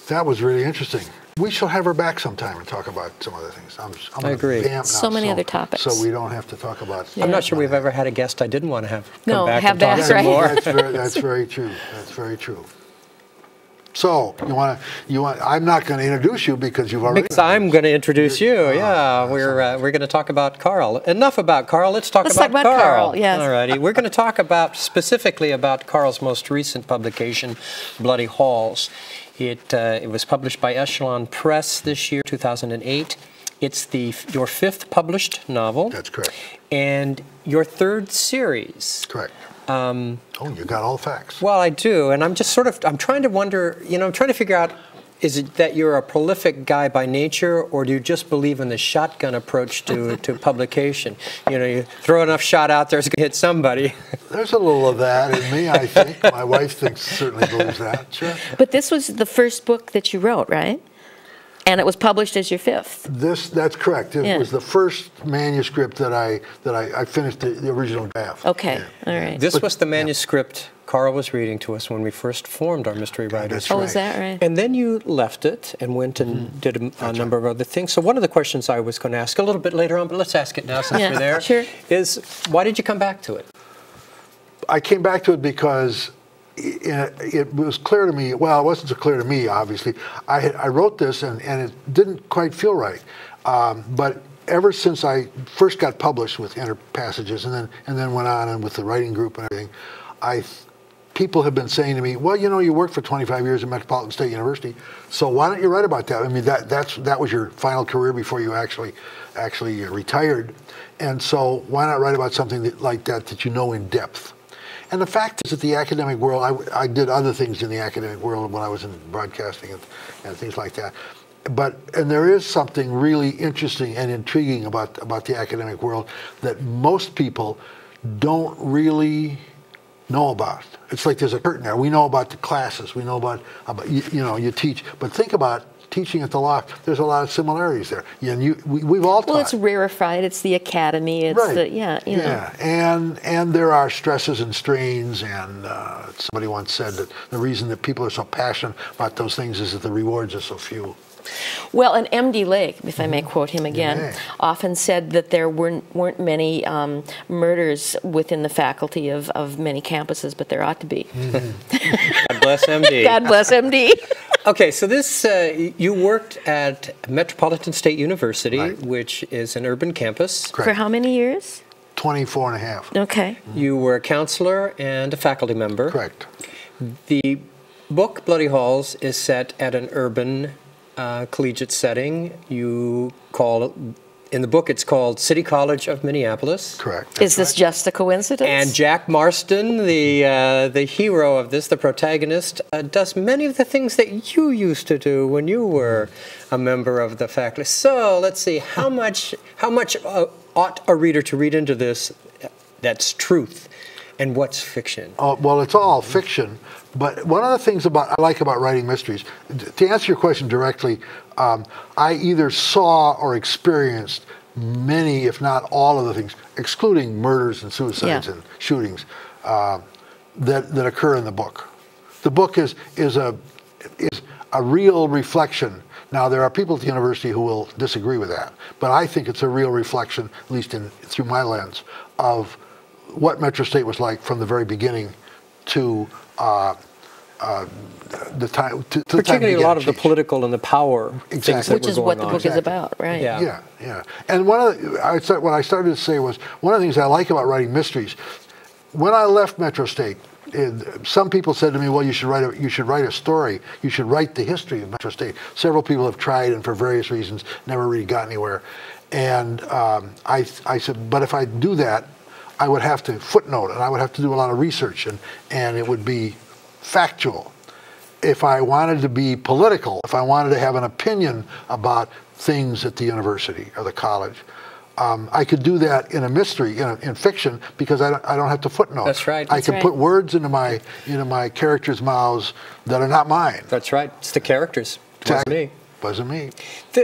That was really interesting. We shall have her back sometime and talk about some other things. I agree. So many other topics. So we don't have to talk about... I'm not sure we've ever had a guest I didn't want to have come back have and talk that, some right? more. That's very true. That's very true. So I'm not going to introduce you because you've already... Because I'm going to introduce you, yeah. We're going to talk about Carl. Enough about Carl, let's talk about Carl. Yes. All righty. We're going to talk specifically about Carl's most recent publication, Bloody Halls. It was published by Echelon Press this year, 2008. It's your 5th published novel. That's correct. And your 3rd series. Correct. Oh, you got all the facts. Well, I do, and I'm just I'm trying to wonder, I'm trying to figure out, is it that you're a prolific guy by nature, or do you just believe in the shotgun approach to publication? You throw enough shot out there, it's going to hit somebody. There's a little of that in me, I think. My wife certainly believes that. Sure. But this was the first book that you wrote, right? And it was published as your 5th. That's correct. It was the first manuscript that I finished the original draft. Okay, all right. This was the manuscript Carl was reading to us when we first formed our Mystery Writers. Oh, is that right? And then you left it and went and did a number of other things. So one of the questions I was going to ask a little bit later on, but let's ask it now since we're there, sure. is why did you come back to it? I came back to it because it was clear to me, well, it wasn't so clear to me, obviously. I wrote this and it didn't quite feel right. But ever since I first got published with Inner Passages and then went on and with the writing group and everything, people have been saying to me, well, you worked for 25 years at Metropolitan State University, so why don't you write about that? I mean, that was your final career before you actually retired. And so why not write about something like that you know in depth? And the fact is that the academic world, I did other things in the academic world when I was in broadcasting and things like that. And there is something really interesting and intriguing about the academic world that most people don't really know about. It's like there's a curtain there. We know about the classes. We know about you teach. But think about teaching at the law. There's a lot of similarities there. And we've all taught. Well, it's rarefied. It's the academy. It's right. You know. And there are stresses and strains. And somebody once said that the reason that people are so passionate about those things is that the rewards are so few. Well, and M.D. Lake, if I may quote him again, often said that there weren't many murders within the faculty of many campuses, but there ought to be. God bless M.D. God bless M.D. Okay, so this, you worked at Metropolitan State University, which is an urban campus. Correct. For how many years? 24 and a half. Okay. You were a counselor and a faculty member. Correct. The book, Bloody Halls, is set at an urban collegiate setting. In the book, it's called City College of Minneapolis. Correct. Is this just a coincidence? And Jack Marston, the hero of this, the protagonist, does many of the things that you used to do when you were a member of the faculty. So let's see, how much ought a reader to read into this that's truth, and what's fiction? Well, it's all fiction. But one of the things I like about writing mysteries, to answer your question directly, I either saw or experienced many, if not all of the things, excluding murders and suicides and shootings, that occur in the book. The book is a real reflection. Now, there are people at the university who will disagree with that, but I think it's a real reflection, at least through my lens, of what Metro State was like from the very beginning to the time. Particularly a lot of the political and the power things that Which is what the book is about, right? Yeah. And what I started to say was, one of the things I like about writing mysteries, when I left Metro State, some people said to me, well, you should write a story. You should write the history of Metro State. Several people have tried and for various reasons never really got anywhere. And I said, but if I do that, I would have to footnote it. I would have to do a lot of research, and it would be factual. If I wanted to be political, if I wanted to have an opinion about things at the university or the college, I could do that in a mystery, in fiction, because I don't have to footnote. That's right. I can put words into my characters' mouths that are not mine. That's right. It's the characters. It wasn't me. Wasn't me.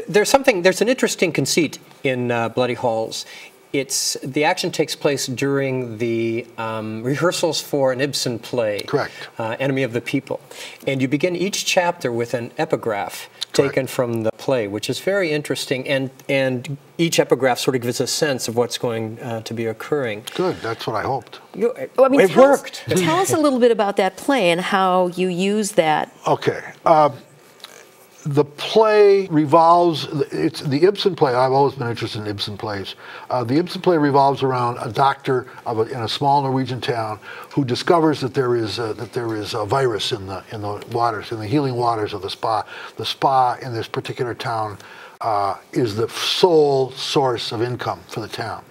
There's an interesting conceit in Bloody Halls. the action takes place during the rehearsals for an Ibsen play, Correct. Enemy of the People. And you begin each chapter with an epigraph Correct. taken from the play, which is very interesting, and each epigraph sort of gives a sense of what's going to be occurring. Good, that's what I hoped. Well, I mean, It worked. Tell us a little bit about that play and how you use that. Okay. The play revolves, it's the Ibsen play. I've always been interested in Ibsen plays. The Ibsen play revolves around a doctor in a small Norwegian town who discovers that there is a virus in the waters, in the healing waters of the spa. The spa in this particular town is the sole source of income for the town.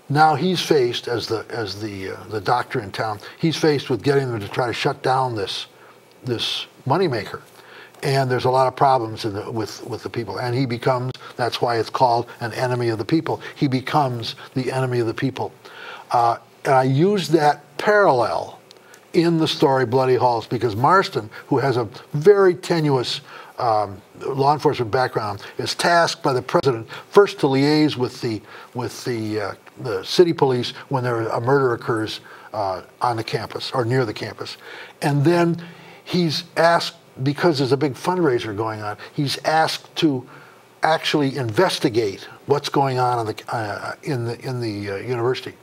Now he's faced, as the doctor in town, he's faced with getting them to try to shut down this moneymaker. And there's a lot of problems with the people. And he becomes, that's why it's called an enemy of the people. He becomes the enemy of the people. And I used that parallel in the story Bloody Halls because Marston, who has a very tenuous law enforcement background, is tasked by the president first to liaise with the city police when a murder occurs on the campus or near the campus. And then he's asked, because there's a big fundraiser going on, he's asked to actually investigate what's going on in the university.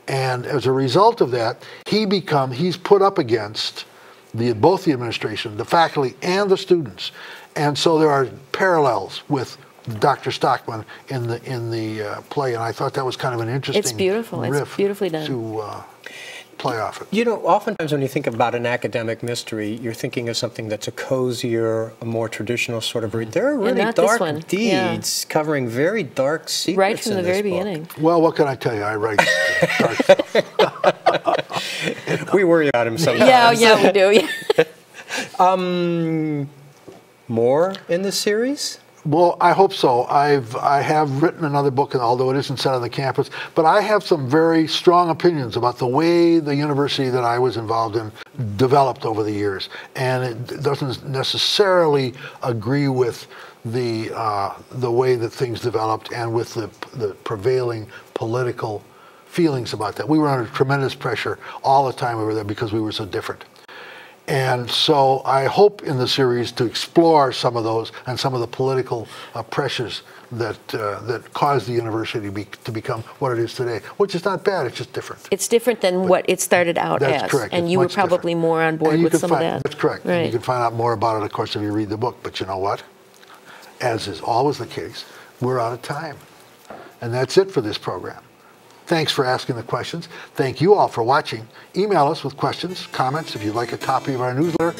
And as a result of that, he's put up against both the administration, the faculty, and the students. And so there are parallels with Dr. Stockman in the play, and I thought that was kind of an interesting It's beautiful. riff It's beautifully done. to play off it. You know, oftentimes when you think about an academic mystery, you're thinking of something that's a cozier, a more traditional sort of read. There are really not this dark one. deeds covering very dark secrets Right from in the this very book. beginning. Well, what can I tell you? I write dark stuff. We worry about him sometimes. Yeah, we do. Yeah. More in the series? Well, I hope so. I have written another book, although it isn't set on the campus, but I have some very strong opinions about the way the university that I was involved in developed over the years, and it doesn't necessarily agree with the way that things developed and with the prevailing political feelings about that. We were under tremendous pressure all the time we were there because we were so different. And so I hope in the series to explore some of those and some of the political pressures that caused the university to become what it is today, which is not bad, it's just different. It's different than what it started out as. That's correct. And It's you were much probably different. more on board And you with can some find, of that. That's correct. Right. And you can find out more about it, of course, if you read the book. But you know what? As is always the case, we're out of time. And that's it for this program. Thanks for asking the questions. Thank you all for watching. Email us with questions, comments. If you'd like a copy of our newsletter,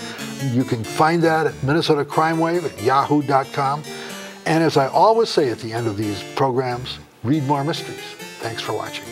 you can find that at minnesotacrimewave@yahoo.com. And as I always say at the end of these programs, read more mysteries. Thanks for watching.